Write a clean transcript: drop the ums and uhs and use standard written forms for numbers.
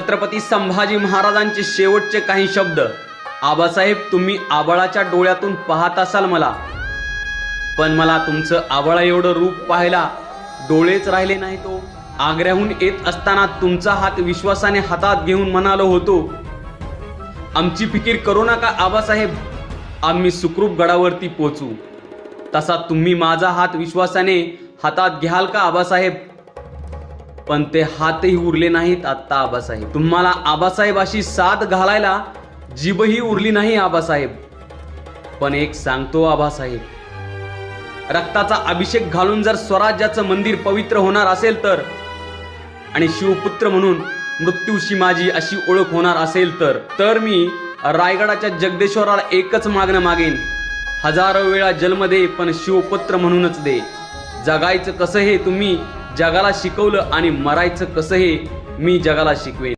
छत्रपती संभाजी महाराजांचे शेवटचे काही शब्द. आबासाहेब, तुम्ही आबाळाच्या डोळ्यातून पाहत असाल मला, पण मला तुमचं आबाळा एवढं रूप पाहायला डोळेच राहिले नाही. तो आग्र्याहून येत असताना तुमचा हात विश्वासाने हातात घेऊन म्हणालो होतो, आमची फिकीर करू नका आबासाहेब, आम्ही सुखरूप गडावरती पोचू. तसा तुम्ही माझा हात विश्वासाने हातात घ्याल का आबासाहेब? पण ते हातही उरले नाहीत आत्ता आबासाहेब. तुम्हाला आबासाहेब अशी साथ घालायला जीभही उरली नाही आबासाहेब. पण एक सांगतो आबासाहेब, रक्ताचा अभिषेक घालून जर स्वराज्याचं मंदिर पवित्र होणार असेल तर, आणि शिवपुत्र म्हणून मृत्यूशी माझी अशी ओळख होणार असेल तर मी रायगडाच्या जगदेश्वराला एकच मागणं मागेन, हजारो वेळा जन्म दे पण शिवपुत्र म्हणूनच दे. जगायचं कसं हे तुम्ही जगाला शिकवलं आणि मरायचं कसं हे मी जगाला शिकवेन.